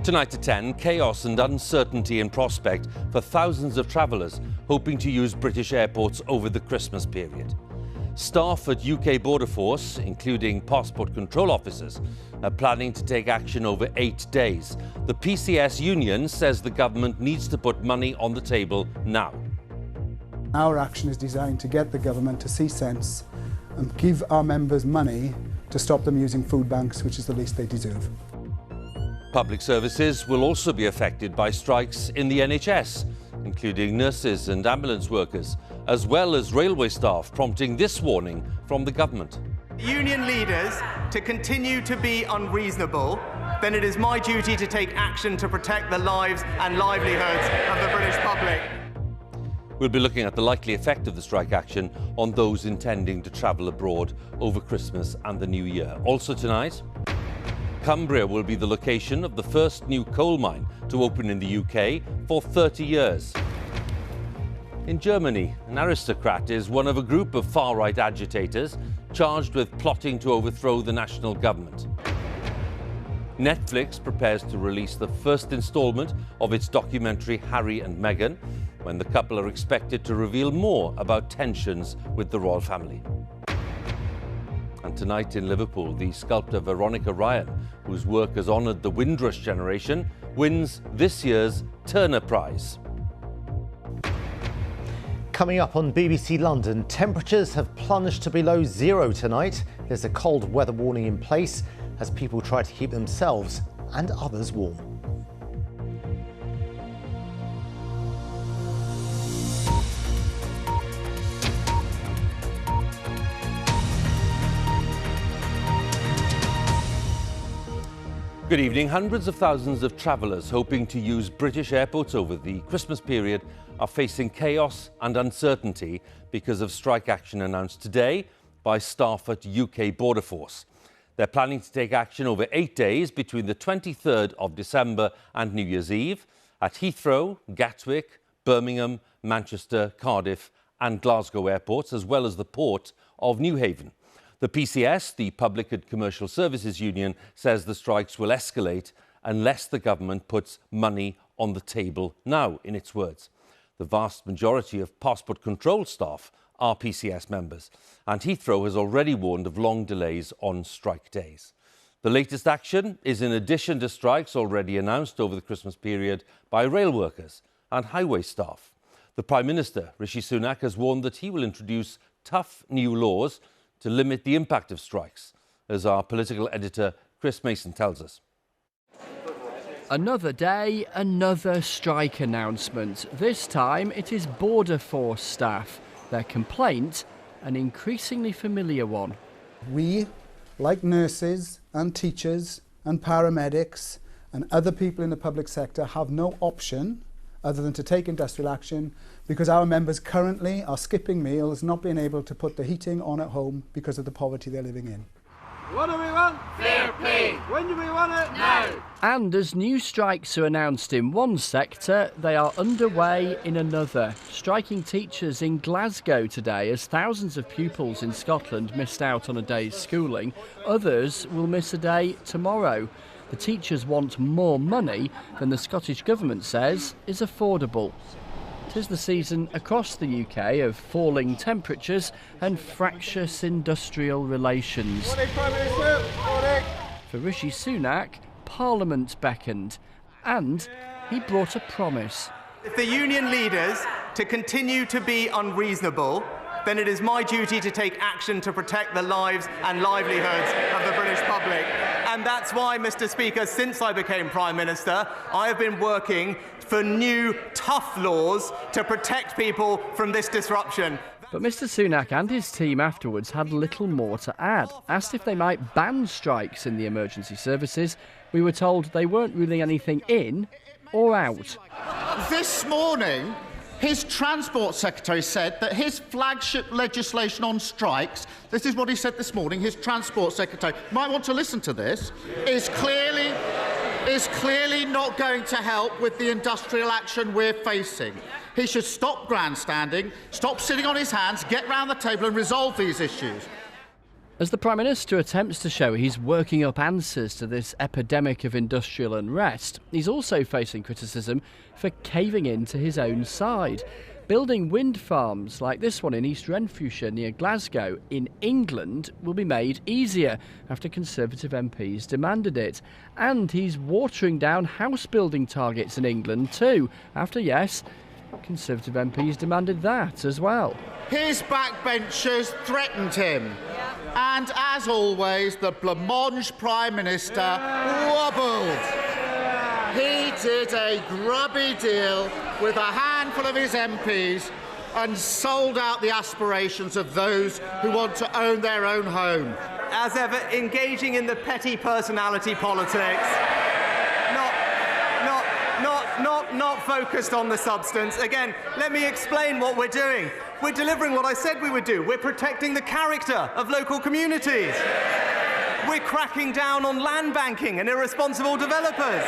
Tonight at 10, chaos and uncertainty in prospect for thousands of travellers hoping to use British airports over the Christmas period. Staff at UK Border Force, including passport control officers, are planning to take action over 8 days. The PCS union says the government needs to put money on the table now. Our action is designed to get the government to see sense and give our members money to stop them using food banks, which is the least they deserve. Public services will also be affected by strikes in the NHS, including nurses and ambulance workers, as well as railway staff, prompting this warning from the government. Union leaders to continue to be unreasonable, then it is my duty to take action to protect the lives and livelihoods of the British public. We'll be looking at the likely effect of the strike action on those intending to travel abroad over Christmas and the New Year. Also tonight, Cumbria will be the location of the first new coal mine to open in the UK for 30 years. In Germany, an aristocrat is one of a group of far-right agitators charged with plotting to overthrow the national government. Netflix prepares to release the first instalment of its documentary Harry and Meghan, when the couple are expected to reveal more about tensions with the royal family. And tonight in Liverpool, the sculptor Veronica Ryan, whose work has honoured the Windrush generation, wins this year's Turner Prize. Coming up on BBC London, temperatures have plunged to below zero tonight. There's a cold weather warning in place as people try to keep themselves and others warm. Good evening. Hundreds of thousands of travellers hoping to use British airports over the Christmas period are facing chaos and uncertainty because of strike action announced today by staff at UK Border Force. They're planning to take action over 8 days between the 23rd of December and New Year's Eve at Heathrow, Gatwick, Birmingham, Manchester, Cardiff and Glasgow airports, as well as the port of Newhaven. The PCS, the Public and Commercial Services Union, says the strikes will escalate unless the government puts money on the table now, in its words. The vast majority of passport control staff are PCS members, and Heathrow has already warned of long delays on strike days. The latest action is in addition to strikes already announced over the Christmas period by rail workers and highway staff. The Prime Minister, Rishi Sunak, has warned that he will introduce tough new laws to limit the impact of strikes, as our political editor Chris Mason tells us. Another day, another strike announcement. This time it is Border Force staff. Their complaint, an increasingly familiar one. We, like nurses and teachers and paramedics and other people in the public sector, have no option other than to take industrial action because our members currently are skipping meals, not being able to put the heating on at home because of the poverty they're living in. What do we want? Fair pay. When do we want it? Now. And as new strikes are announced in one sector, they are underway in another. Striking teachers in Glasgow today as thousands of pupils in Scotland missed out on a day's schooling. Others will miss a day tomorrow. The teachers want more money than the Scottish Government says is affordable. 'Tis the season across the UK of falling temperatures and fractious industrial relations. Morning, Prime Minister. Morning. For Rishi Sunak, Parliament beckoned, and he brought a promise. If the union leaders to continue to be unreasonable, then it is my duty to take action to protect the lives and livelihoods of the British public. And that's why, Mr. Speaker, since I became Prime Minister, I have been working for new, tough laws to protect people from this disruption. But Mr. Sunak and his team afterwards had little more to add. Asked if they might ban strikes in the emergency services, we were told they weren't ruling anything in or out. This morning, his Transport Secretary said that his flagship legislation on strikes, this is what he said this morning, his Transport Secretary, might want to listen to this, is clearly not going to help with the industrial action we're facing. He should stop grandstanding, stop sitting on his hands, get round the table and resolve these issues. As the Prime Minister attempts to show he's working up answers to this epidemic of industrial unrest, he's also facing criticism for caving in to his own side. Building wind farms like this one in East Renfrewshire near Glasgow in England will be made easier after Conservative MPs demanded it. And he's watering down house building targets in England too, after, yes, Conservative MPs demanded that as well. His backbenchers threatened him. And as always, the blancmange Prime Minister wobbled. He did a grubby deal with a handful of his MPs and sold out the aspirations of those who want to own their own home. As ever, engaging in the petty personality politics, not focused on the substance. Again, let me explain what we're doing. We're delivering what I said we would do. We're protecting the character of local communities. We're cracking down on land banking and irresponsible developers.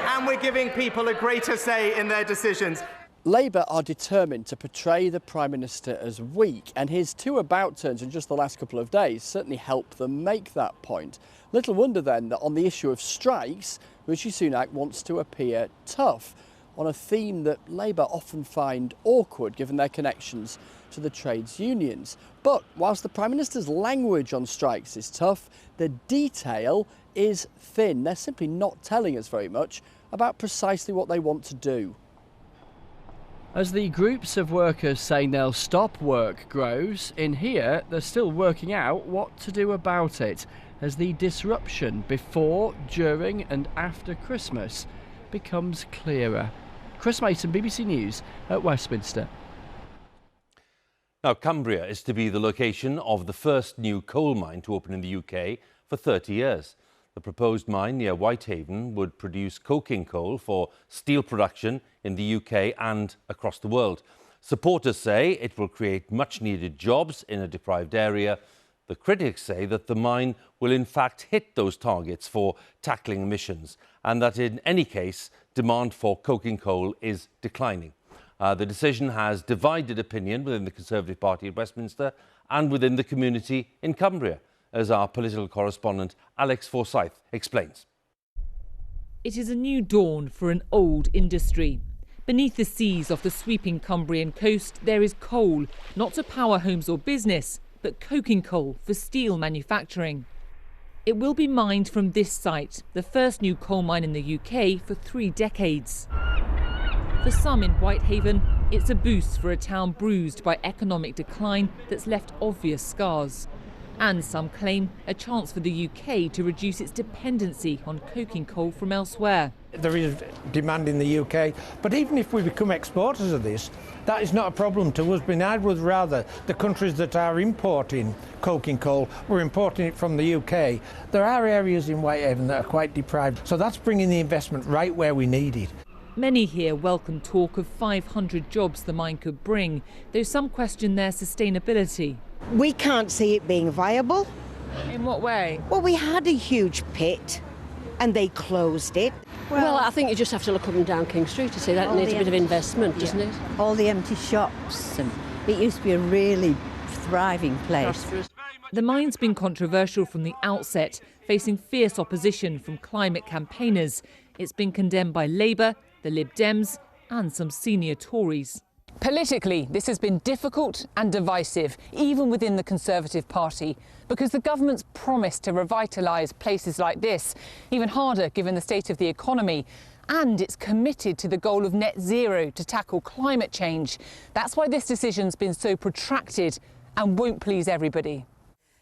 And we're giving people a greater say in their decisions. Labour are determined to portray the Prime Minister as weak, and his two about-turns in just the last couple of days certainly help them make that point. Little wonder then that on the issue of strikes, Rishi Sunak wants to appear tough on a theme that Labour often find awkward given their connections to the trades unions. But whilst the Prime Minister's language on strikes is tough, the detail is thin. They're simply not telling us very much about precisely what they want to do. As the groups of workers saying they'll stop work grows, in here they're still working out what to do about it as the disruption before, during and after Christmas becomes clearer. Chris Mason, BBC News at Westminster. Now, Cumbria is to be the location of the first new coal mine to open in the UK for 30 years. The proposed mine near Whitehaven would produce coking coal for steel production in the UK and across the world. Supporters say it will create much-needed jobs in a deprived area. The critics say that the mine will in fact hit those targets for tackling emissions and that in any case, demand for coking coal is declining. The decision has divided opinion within the Conservative Party at Westminster and within the community in Cumbria, as our political correspondent Alex Forsyth explains. It is a new dawn for an old industry. Beneath the seas off the sweeping Cumbrian coast, there is coal, not to power homes or business, but coking coal for steel manufacturing. It will be mined from this site, the first new coal mine in the UK for 3 decades. For some in Whitehaven, it's a boost for a town bruised by economic decline that's left obvious scars. And some claim a chance for the UK to reduce its dependency on coking coal from elsewhere. There is demand in the UK, but even if we become exporters of this, that is not a problem to us. But I would rather the countries that are importing coking coal were importing it from the UK. There are areas in Whitehaven that are quite deprived, so that's bringing the investment right where we need it. Many here welcome talk of 500 jobs the mine could bring, though some question their sustainability. We can't see it being viable. In what way? Well, we had a huge pit and they closed it. Well, I think you just have to look up and down King Street to see that needs a bit of investment, doesn't it? All the empty shops, and it used to be a really thriving place. The mine's been controversial from the outset, facing fierce opposition from climate campaigners. It's been condemned by Labour, the Lib Dems and some senior Tories. Politically, this has been difficult and divisive, even within the Conservative Party, because the government's promise to revitalise places like this, even harder given the state of the economy, and it's committed to the goal of net zero to tackle climate change. That's why this decision's been so protracted and won't please everybody.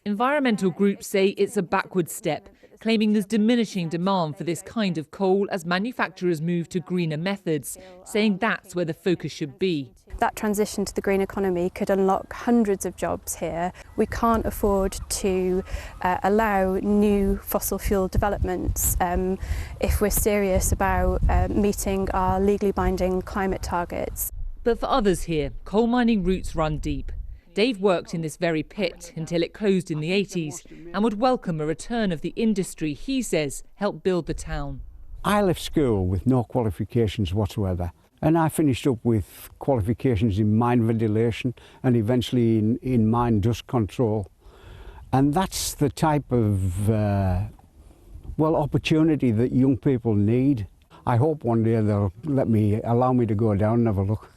Environmental groups say it's a backward step, claiming there's diminishing demand for this kind of coal as manufacturers move to greener methods, saying that's where the focus should be. That transition to the green economy could unlock hundreds of jobs here. We can't afford to allow new fossil fuel developments if we're serious about meeting our legally binding climate targets. But for others here, coal mining roots run deep. Dave worked in this very pit until it closed in the 80s and would welcome a return of the industry he says helped build the town. I left school with no qualifications whatsoever, and I finished up with qualifications in mine ventilation and eventually in mine dust control. And that's the type of, opportunity that young people need. I hope one day they'll allow me to go down and have a look.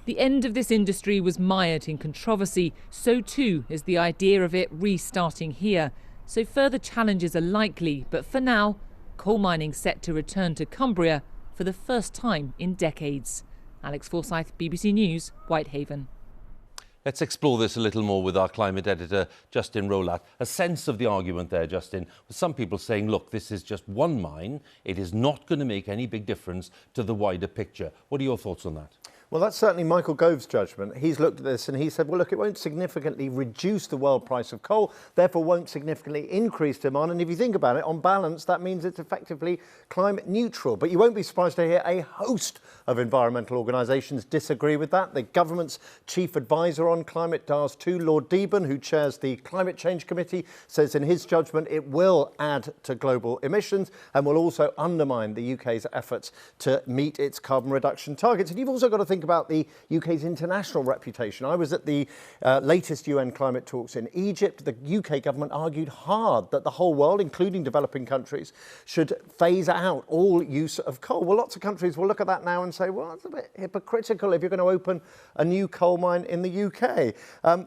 The end of this industry was mired in controversy. So too is the idea of it restarting here. So further challenges are likely, but for now, coal mining set to return to Cumbria for the first time in decades. Alex Forsyth, BBC News, Whitehaven. Let's explore this a little more with our climate editor, Justin Rowlatt. A sense of the argument there, Justin, with some people saying, look, this is just one mine. It is not going to make any big difference to the wider picture. What are your thoughts on that? Well, that's certainly Michael Gove's judgment. He's looked at this and he said, well, look, it won't significantly reduce the world price of coal, therefore won't significantly increase demand. And if you think about it, on balance, that means it's effectively climate neutral. But you won't be surprised to hear a host of environmental organisations disagree with that. The government's chief advisor on climate, DARS 2, Lord Deben, who chairs the Climate Change Committee, says in his judgment it will add to global emissions and will also undermine the UK's efforts to meet its carbon reduction targets. And you've also got to think about the UK's international reputation. I was at the latest UN climate talks in Egypt. The UK government argued hard that the whole world, including developing countries, should phase out all use of coal. Well, lots of countries will look at that now and say, well, it's a bit hypocritical if you're going to open a new coal mine in the UK.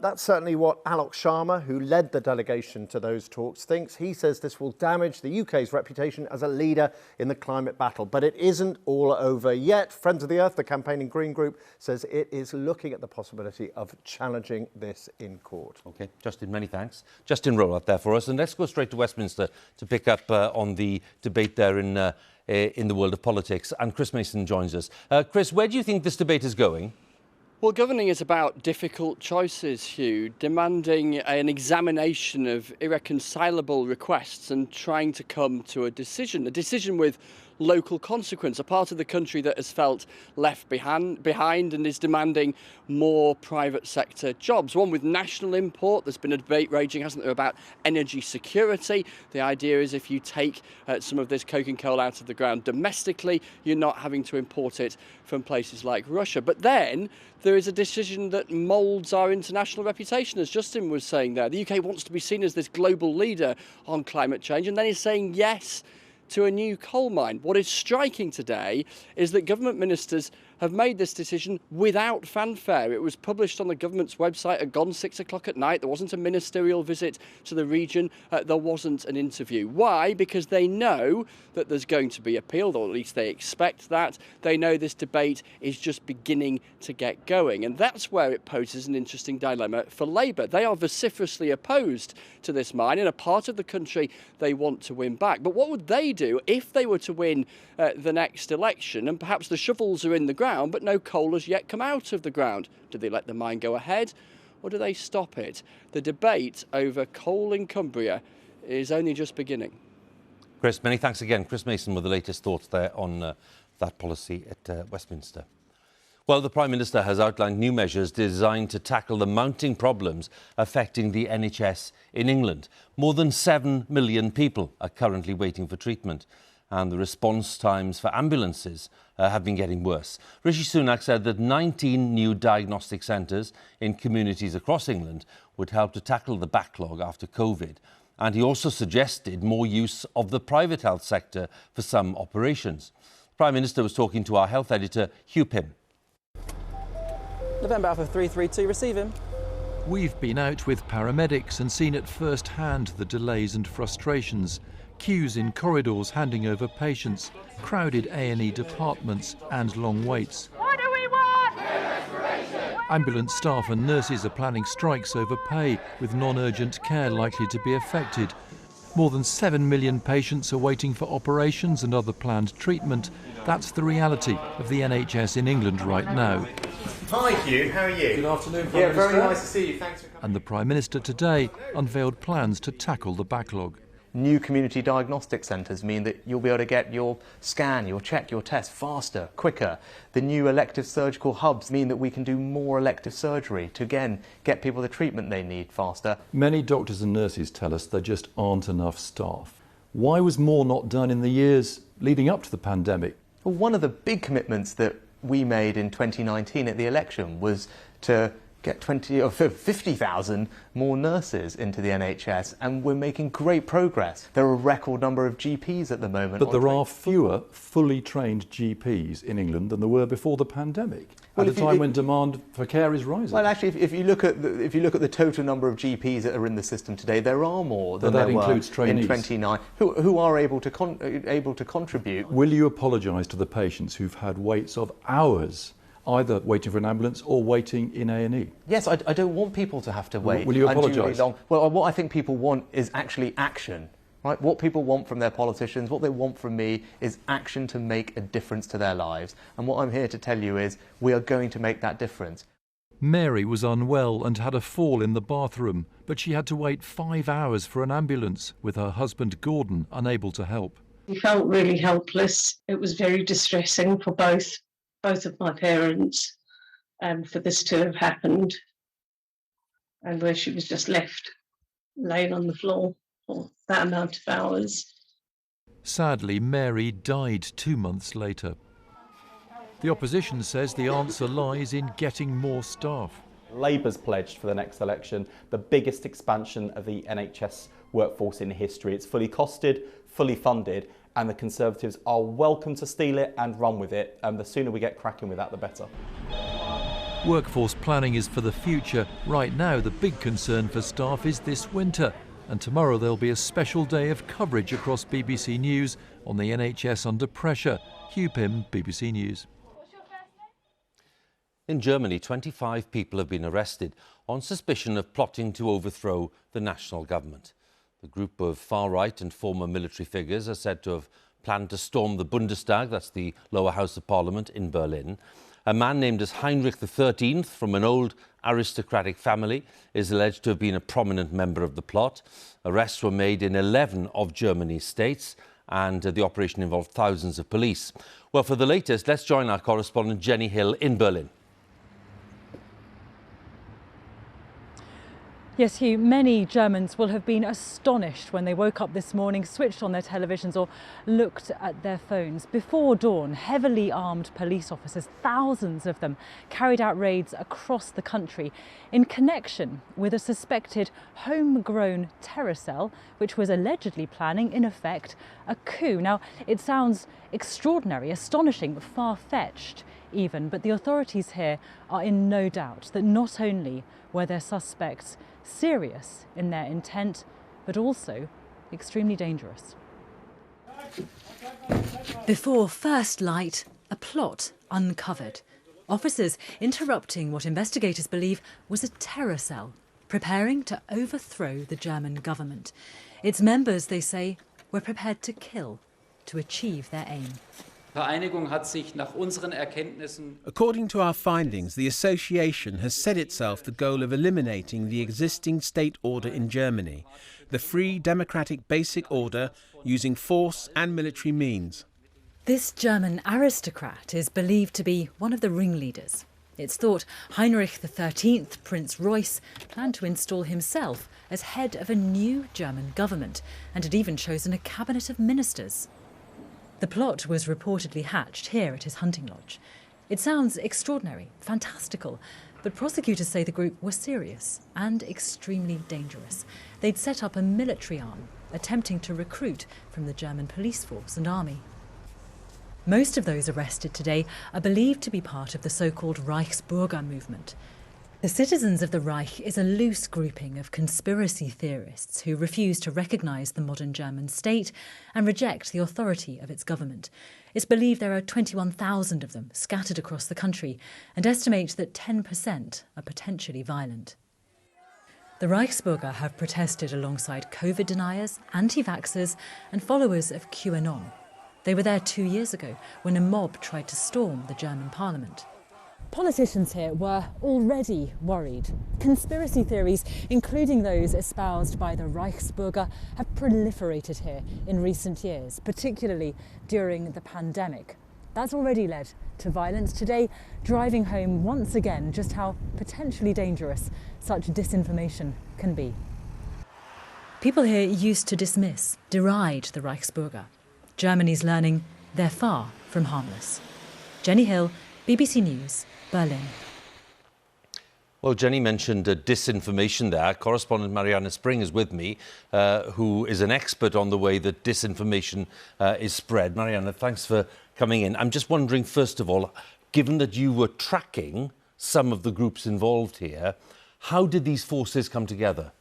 That's certainly what Alok Sharma, who led the delegation to those talks, thinks. He says this will damage the UK's reputation as a leader in the climate battle. But it isn't all over yet. Friends of the Earth, the campaigning Green Group, says it is looking at the possibility of challenging this in court. OK, Justin, many thanks. Justin Rowlatt there for us. And let's go straight to Westminster to pick up on the debate there in the world of politics. And Chris Mason joins us. Chris, where do you think this debate is going? Well, governing is about difficult choices, Hugh, demanding an examination of irreconcilable requests and trying to come to a decision with local consequence, a part of the country that has felt left behind and is demanding more private sector jobs. One with national import. There's been a debate raging, hasn't there, about energy security. The idea is if you take some of this coking coal out of the ground domestically, you're not having to import it from places like Russia. But then there is a decision that moulds our international reputation, as Justin was saying there. The UK wants to be seen as this global leader on climate change and then is saying yes to a new coal mine. What is striking today is that government ministers have made this decision without fanfare. It was published on the government's website at gone 6 o'clock at night. There wasn't a ministerial visit to the region. There wasn't an interview. Why? Because they know that there's going to be appeal, or at least they expect that. They know this debate is just beginning to get going. And that's where it poses an interesting dilemma for Labour. They are vociferously opposed to this mine. In a part of the country they want to win back. But what would they do if they were to win the next election and perhaps the shovels are in the ground but no coal has yet come out of the ground? Do they let the mine go ahead or do they stop it? The debate over coal in Cumbria is only just beginning. Chris, many thanks again. Chris Mason with the latest thoughts there on that policy at Westminster. Well, the Prime Minister has outlined new measures designed to tackle the mounting problems affecting the NHS in England. More than 7 million people are currently waiting for treatment, and the response times for ambulances have been getting worse. Rishi Sunak said that 19 new diagnostic centres in communities across England would help to tackle the backlog after COVID. And he also suggested more use of the private health sector for some operations. The Prime Minister was talking to our health editor, Hugh Pym. November Alpha 332, receive him. We've been out with paramedics and seen at first hand the delays and frustrations. Queues in corridors handing over patients, crowded A&E departments and long waits. What do we want? Ambulance staff and nurses are planning strikes over pay, with non-urgent care likely to be affected. More than 7 million patients are waiting for operations and other planned treatment. That's the reality of the NHS in England right now. Hi Hugh, how are you? Good afternoon, Prime Minister. Very nice to see you. Thanks for coming. And the Prime Minister today unveiled plans to tackle the backlog. New community diagnostic centres mean that you'll be able to get your scan, your check, your test faster, quicker. The new elective surgical hubs mean that we can do more elective surgery to, again, get people the treatment they need faster. Many doctors and nurses tell us there just aren't enough staff. Why was more not done in the years leading up to the pandemic? Well, one of the big commitments that we made in 2019 at the election was to get 20 or 50,000 more nurses into the NHS, and we're making great progress. There are a record number of GPs at the moment. But there are fewer fully trained GPs in England than there were before the pandemic, at a time when demand for care is rising. Well, actually, if you look at the total number of GPs that are in the system today, there are more than there were in 29 who are able to contribute. Will you apologise to the patients who've had waits of hours, either waiting for an ambulance or waiting in A&E? Yes, I don't want people to have to wait. Will you apologise? Well, what I think people want is actually action. Right? What people want from their politicians, what they want from me, is action to make a difference to their lives. And what I'm here to tell you is we are going to make that difference. Mary was unwell and had a fall in the bathroom, but she had to wait 5 hours for an ambulance, with her husband Gordon unable to help. We felt really helpless. It was very distressing for both of my parents for this to have happened, and where she was just left laying on the floor for that amount of hours. Sadly, Mary died 2 months later. The opposition says the answer lies in getting more staff. Labour's pledged for the next election the biggest expansion of the NHS workforce in history. It's fully costed, fully funded, and the Conservatives are welcome to steal it and run with it. And the sooner we get cracking with that, the better. Workforce planning is for the future. Right now, the big concern for staff is this winter. And tomorrow there'll be a special day of coverage across BBC News on the NHS under pressure. Hugh Pym, BBC News. In Germany, 25 people have been arrested on suspicion of plotting to overthrow the national government. The group of far-right and former military figures are said to have planned to storm the Bundestag, that's the lower house of parliament in Berlin. A man named as Heinrich XIII from an old aristocratic family is alleged to have been a prominent member of the plot. Arrests were made in 11 of Germany's states, and the operation involved thousands of police. Well, for the latest, let's join our correspondent Jenny Hill in Berlin. Yes, Hugh, many Germans will have been astonished when they woke up this morning, switched on their televisions or looked at their phones. Before dawn, heavily armed police officers, thousands of them, carried out raids across the country in connection with a suspected homegrown terror cell, which was allegedly planning, in effect, a coup. Now, it sounds extraordinary, astonishing, far-fetched even, but the authorities here are in no doubt that not only were their suspects serious in their intent, but also extremely dangerous. Before first light, a plot uncovered. Officers interrupting what investigators believe was a terror cell, preparing to overthrow the German government. Its members, they say, were prepared to kill to achieve their aim. According to our findings, the association has set itself the goal of eliminating the existing state order in Germany, the free democratic basic order, using force and military means. This German aristocrat is believed to be one of the ringleaders. It's thought Heinrich XIII, Prince Royce, planned to install himself as head of a new German government and had even chosen a cabinet of ministers. The plot was reportedly hatched here at his hunting lodge. It sounds extraordinary, fantastical, but prosecutors say the group were serious and extremely dangerous. They'd set up a military arm, attempting to recruit from the German police force and army. Most of those arrested today are believed to be part of the so-called Reichsbürger movement. The Citizens of the Reich is a loose grouping of conspiracy theorists who refuse to recognise the modern German state and reject the authority of its government. It's believed there are 21,000 of them scattered across the country and estimate that 10% are potentially violent. The Reichsbürger have protested alongside COVID deniers, anti-vaxxers and followers of QAnon. They were there 2 years ago when a mob tried to storm the German parliament. Politicians here were already worried. Conspiracy theories, including those espoused by the Reichsbürger, have proliferated here in recent years, particularly during the pandemic. That's already led to violence today, driving home once again just how potentially dangerous such disinformation can be. People here used to dismiss, deride the Reichsbürger. Germany's learning they're far from harmless. Jenny Hill, BBC News, Berlin. Well, Jenny mentioned disinformation there. Correspondent Mariana Spring is with me, who is an expert on the way that disinformation is spread. Mariana, thanks for coming in. I'm just wondering, first of all, given that you were tracking some of the groups involved here, how did these forces come together?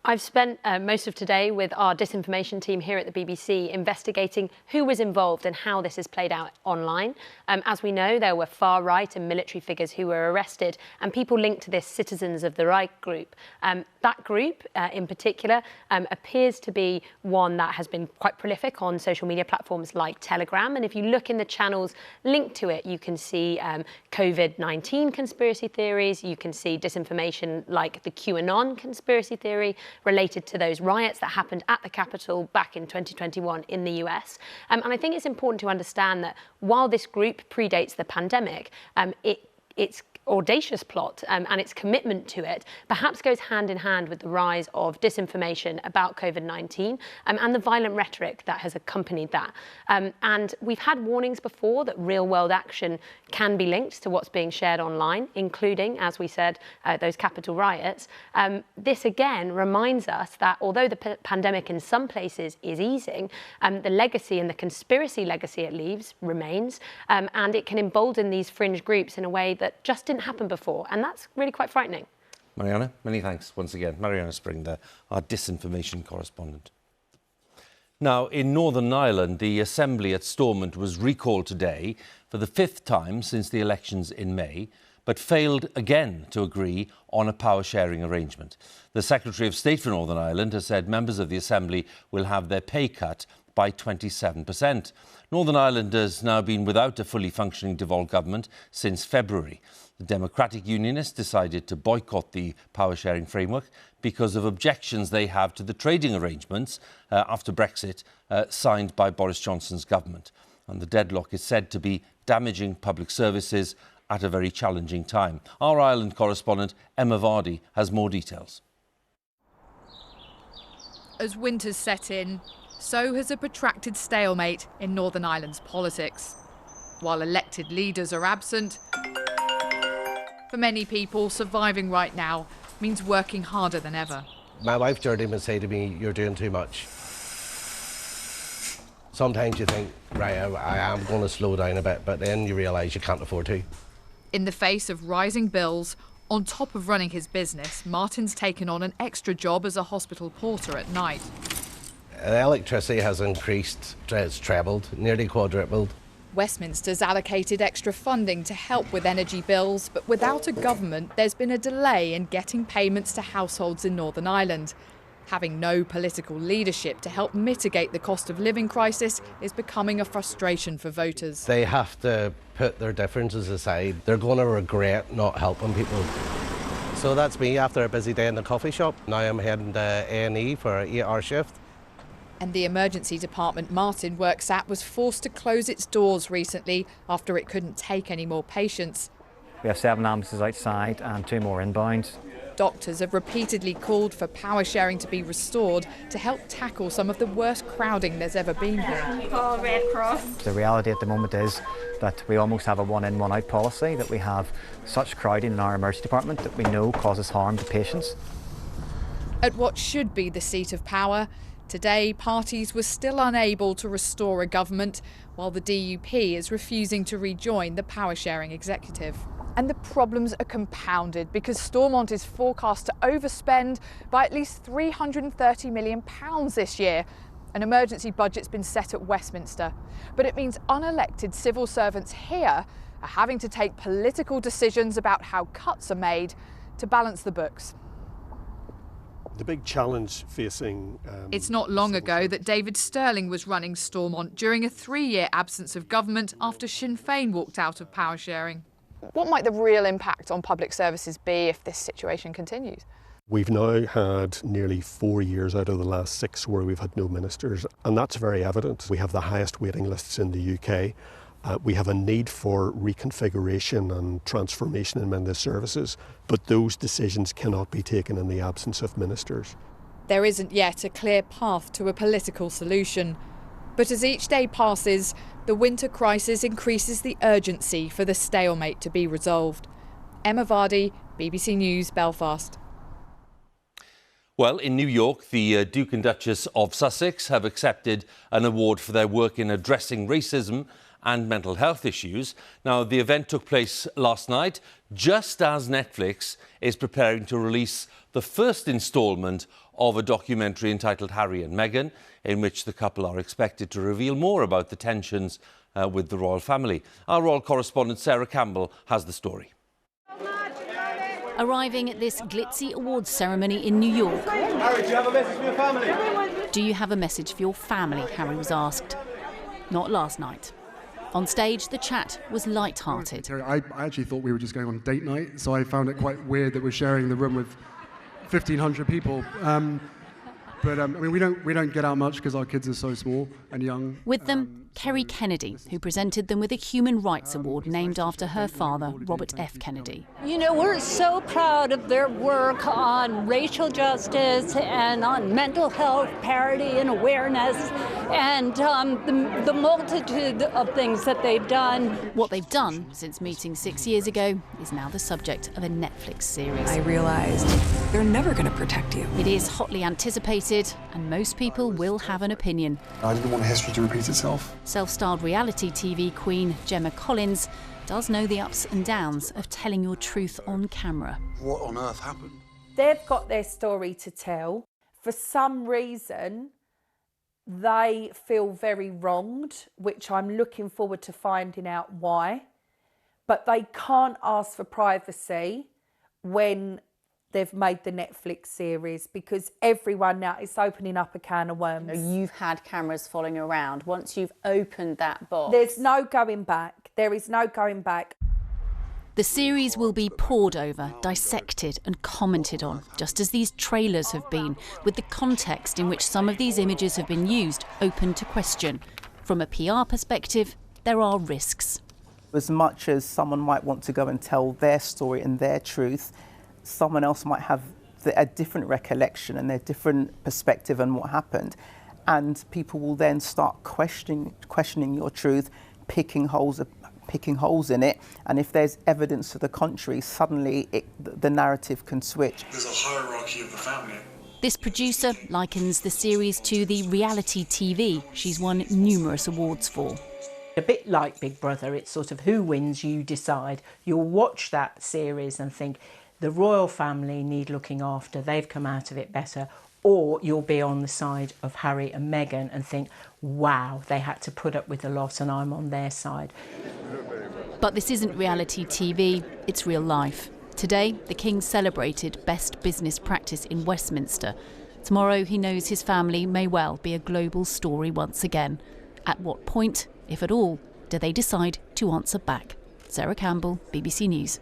I've spent most of today with our disinformation team here at the BBC investigating who was involved and how this has played out online. As we know, there were far-right and military figures who were arrested and people linked to this Citizens of the Right group. That group, in particular, appears to be one that has been quite prolific on social media platforms like Telegram. And if you look in the channels linked to it, you can see COVID-19 conspiracy theories, you can see disinformation like the QAnon conspiracy theory, related to those riots that happened at the Capitol back in 2021 in the US. And I think it's important to understand that while this group predates the pandemic, its audacious plot and its commitment to it perhaps goes hand in hand with the rise of disinformation about COVID-19 and the violent rhetoric that has accompanied that. And we've had warnings before that real-world action can be linked to what's being shared online, including, as we said, those Capitol riots. This again reminds us that although the pandemic in some places is easing, the legacy and the conspiracy legacy it leaves remains, and it can embolden these fringe groups in a way that just didn't happen before, and that's really quite frightening. Mariana, many thanks once again. Mariana Spring there, our disinformation correspondent. Now, in Northern Ireland, the Assembly at Stormont was recalled today for the 5th time since the elections in May, but failed again to agree on a power-sharing arrangement. The Secretary of State for Northern Ireland has said members of the Assembly will have their pay cut by 27%. Northern Ireland has now been without a fully functioning devolved government since February. The Democratic Unionists decided to boycott the power-sharing framework because of objections they have to the trading arrangements after Brexit signed by Boris Johnson's government. And the deadlock is said to be damaging public services at a very challenging time. Our Ireland correspondent Emma Vardy has more details. As winter's set in, so has a protracted stalemate in Northern Ireland's politics. While elected leaders are absent, for many people, surviving right now means working harder than ever. My wife Jordie would say to me, "You're doing too much." Sometimes you think, right, I am going to slow down a bit, but then you realise you can't afford to. In the face of rising bills, on top of running his business, Martin's taken on an extra job as a hospital porter at night. The electricity has increased, it's trebled, nearly quadrupled. Westminster's allocated extra funding to help with energy bills, but without a government, there's been a delay in getting payments to households in Northern Ireland. Having no political leadership to help mitigate the cost of living crisis is becoming a frustration for voters. They have to put their differences aside. They're going to regret not helping people. So that's me after a busy day in the coffee shop. Now I'm heading to A&E for an 8-hour shift. And the emergency department Martin works at was forced to close its doors recently after it couldn't take any more patients. We have 7 ambulances outside and 2 more inbound. Doctors have repeatedly called for power sharing to be restored to help tackle some of the worst crowding there's ever been here. Call Red Cross. The reality at the moment is that we almost have a one-in, one-out policy, that we have such crowding in our emergency department that we know causes harm to patients. At what should be the seat of power, today parties were still unable to restore a government, while the DUP is refusing to rejoin the power sharing executive. And the problems are compounded because Stormont is forecast to overspend by at least £330 million this year. An emergency budget's been set at Westminster, but it means unelected civil servants here are having to take political decisions about how cuts are made to balance the books. The big challenge facing... It's not long ago that David Stirling was running Stormont during a 3-year absence of government after Sinn Féin walked out of power sharing. What might the real impact on public services be if this situation continues? We've now had nearly 4 years out of the last 6 where we've had no ministers, and that's very evident. We have the highest waiting lists in the UK. We have a need for reconfiguration and transformation in many of the services, but those decisions cannot be taken in the absence of ministers. There isn't yet a clear path to a political solution. But as each day passes, the winter crisis increases the urgency for the stalemate to be resolved. Emma Vardy, BBC News, Belfast. Well, in New York, the Duke and Duchess of Sussex have accepted an award for their work in addressing racism and mental health issues. Now, the event took place last night, just as Netflix is preparing to release the first instalment of a documentary entitled Harry and Meghan, in which the couple are expected to reveal more about the tensions with the royal family. Our royal correspondent Sarah Campbell has the story. Arriving at this glitzy awards ceremony in New York. Harry, do you have a message for your family? Do you have a message for your family? Harry was asked. Not last night. On stage, the chat was light-hearted. I actually thought we were just going on date night, so I found it quite weird that we're sharing the room with 1,500 people. But I mean, we don't get out much because our kids are so small and young. With them, Kerry Kennedy, who presented them with a Human Rights Award named after her father, Robert F. Kennedy. You know, we're so proud of their work on racial justice and on mental health parity and awareness and the multitude of things that they've done. What they've done since meeting 6 years ago is now the subject of a Netflix series. I realized they're never going to protect you. It is hotly anticipated, and most people will have an opinion. I didn't want history to repeat itself. Self-styled reality TV queen Gemma Collins does know the ups and downs of telling your truth on camera. What on earth happened? They've got their story to tell. For some reason, they feel very wronged, which I'm looking forward to finding out why. But they can't ask for privacy when they've made the Netflix series, because everyone now is opening up a can of worms. You've had cameras following you around. Once you've opened that box... There's no going back. There is no going back. The series will be pored over, dissected and commented on, just as these trailers have been, with the context in which some of these images have been used open to question. From a PR perspective, there are risks. As much as someone might want to go and tell their story and their truth, someone else might have a different recollection and their different perspective on what happened. And people will then start questioning your truth, picking holes in it. And if there's evidence to the contrary, suddenly the narrative can switch. There's a hierarchy of the family. This producer likens the series to the reality TV she's won numerous awards for. A bit like Big Brother, it's sort of who wins, you decide. You'll watch that series and think, the royal family need looking after, they've come out of it better. Or you'll be on the side of Harry and Meghan and think, wow, they had to put up with a lot and I'm on their side. But this isn't reality TV, it's real life. Today, the King celebrated best business practice in Westminster. Tomorrow, he knows his family may well be a global story once again. At what point, if at all, do they decide to answer back? Sarah Campbell, BBC News.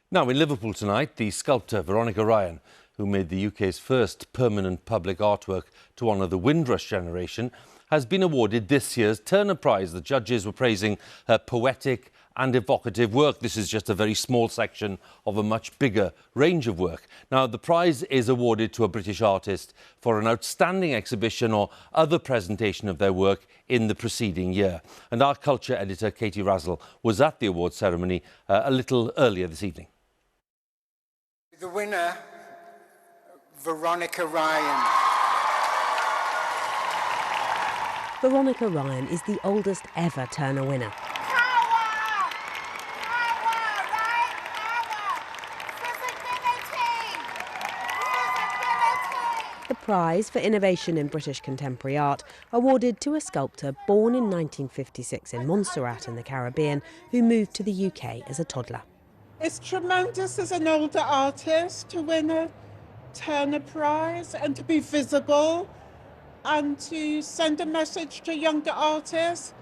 Now, in Liverpool tonight, the sculptor Veronica Ryan, who made the UK's first permanent public artwork to honour the Windrush generation, has been awarded this year's Turner Prize. The judges were praising her poetic and evocative work. This is just a very small section of a much bigger range of work. Now, the prize is awarded to a British artist for an outstanding exhibition or other presentation of their work in the preceding year. And our culture editor, Katie Razzle, was at the awards ceremony a little earlier this evening. The winner, Veronica Ryan. Veronica Ryan is the oldest ever Turner winner. The prize for innovation in British contemporary art, awarded to a sculptor born in 1956 in Montserrat in the Caribbean, who moved to the UK as a toddler. It's tremendous as an older artist to win a Turner Prize and to be visible and to send a message to younger artists.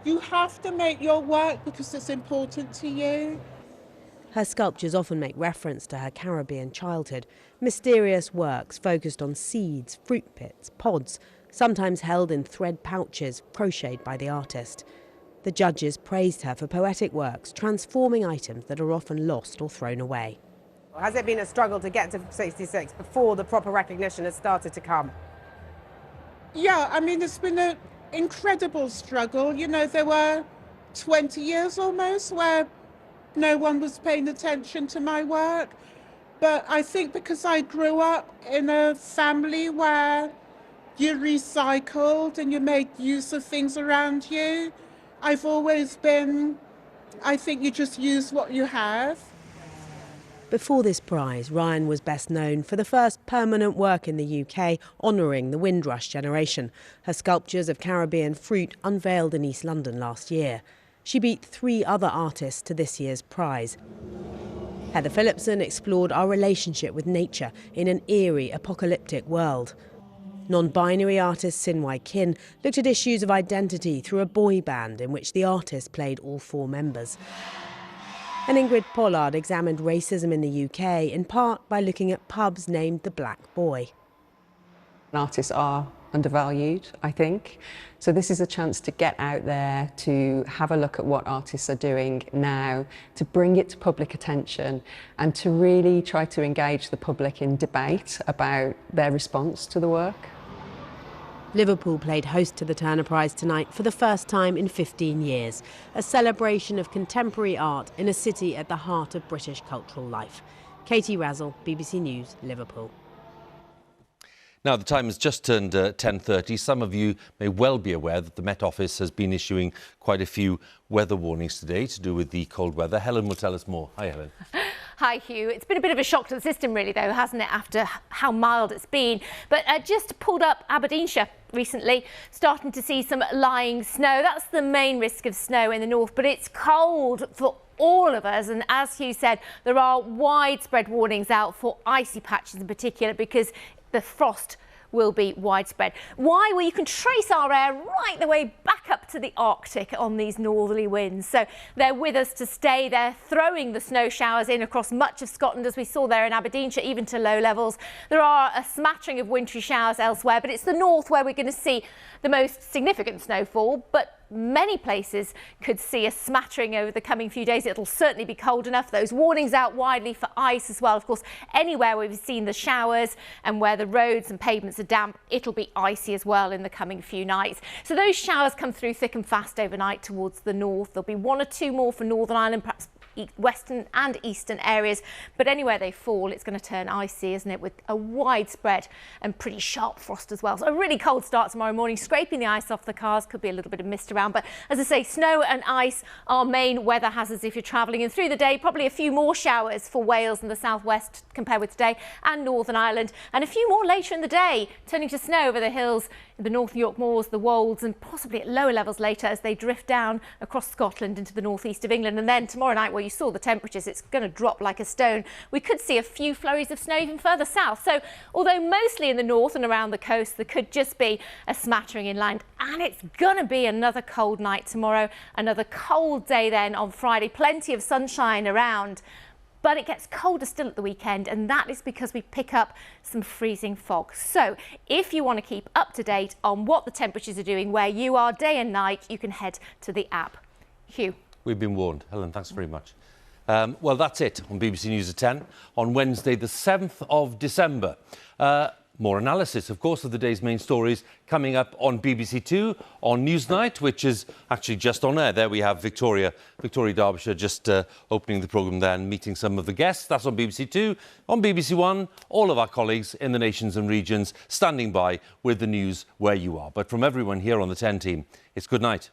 You have to make your work because it's important to you. Her sculptures often make reference to her Caribbean childhood, mysterious works focused on seeds, fruit pits, pods, sometimes held in thread pouches crocheted by the artist. The judges praised her for poetic works, transforming items that are often lost or thrown away. Has it been a struggle to get to 66 before the proper recognition has started to come? Yeah, I mean, it's been an incredible struggle. You know, there were 20 years almost where no one was paying attention to my work. But I think because I grew up in a family where you recycled and you made use of things around you, I've always been, I think you just use what you have. Before this prize, Ryan was best known for the first permanent work in the UK honouring the Windrush generation. Her sculptures of Caribbean fruit unveiled in East London last year. She beat 3 other artists to this year's prize. Heather Phillipson explored our relationship with nature in an eerie, apocalyptic world. Non-binary artist Sinwai Kin looked at issues of identity through a boy band in which the artist played all 4 members. And Ingrid Pollard examined racism in the UK, in part by looking at pubs named the Black Boy. Artists are undervalued, I think. So this is a chance to get out there, to have a look at what artists are doing now, to bring it to public attention and to really try to engage the public in debate about their response to the work. Liverpool played host to the Turner Prize tonight for the first time in 15 years, a celebration of contemporary art in a city at the heart of British cultural life. Katie Razzle, BBC News, Liverpool. Now, the time has just turned 10:30. Some of you may well be aware that the Met Office has been issuing quite a few weather warnings today to do with the cold weather. Helen will tell us more. Hi, Helen. Hi, Hugh. It's been a bit of a shock to the system, really, though, hasn't it, after how mild it's been? But just pulled up Aberdeenshire recently, starting to see some lying snow. That's the main risk of snow in the north, but it's cold for all of us. And as Hugh said, there are widespread warnings out for icy patches in particular because the frost will be widespread. Why? Well, you can trace our air right the way back up to the Arctic on these northerly winds. So they're with us to stay. They're throwing the snow showers in across much of Scotland, as we saw there in Aberdeenshire, even to low levels. There are a smattering of wintry showers elsewhere, but it's the north where we're going to see the most significant snowfall. But many places could see a smattering over the coming few days. It'll certainly be cold enough. Those warnings out widely for ice as well. Of course, anywhere where we've seen the showers and where the roads and pavements are damp, it'll be icy as well in the coming few nights. So those showers come through thick and fast overnight towards the north. There'll be 1 or 2 more for Northern Ireland, perhaps western and eastern areas, but anywhere they fall, it's going to turn icy, isn't it, with a widespread and pretty sharp frost as well. So a really cold start tomorrow morning, scraping the ice off the cars. Could be a little bit of mist around, but as I say, snow and ice are main weather hazards if you're travelling. And through the day, probably a few more showers for Wales and the southwest compared with today, and Northern Ireland, and a few more later in the day, turning to snow over the hills in the North York Moors, the Wolds, and possibly at lower levels later as they drift down across Scotland into the northeast of England. And then tomorrow night, where you saw the temperatures, it's going to drop like a stone. We could see a few flurries of snow even further south. So although mostly in the north and around the coast, there could just be a smattering inland. And it's going to be another cold night tomorrow, another cold day then on Friday. Plenty of sunshine around. But it gets colder still at the weekend, and that is because we pick up some freezing fog. So if you want to keep up to date on what the temperatures are doing where you are day and night, you can head to the app. Hugh. We've been warned. Helen, thanks very much. Well, that's it on BBC News at 10 on Wednesday, the 7th of December. More analysis, of course, of the day's main stories coming up on BBC Two on Newsnight, which is actually just on air. There we have Victoria Derbyshire just opening the programme there and meeting some of the guests. That's on BBC Two. On BBC One, all of our colleagues in the nations and regions standing by with the news where you are. But from everyone here on the 10 team, it's good night.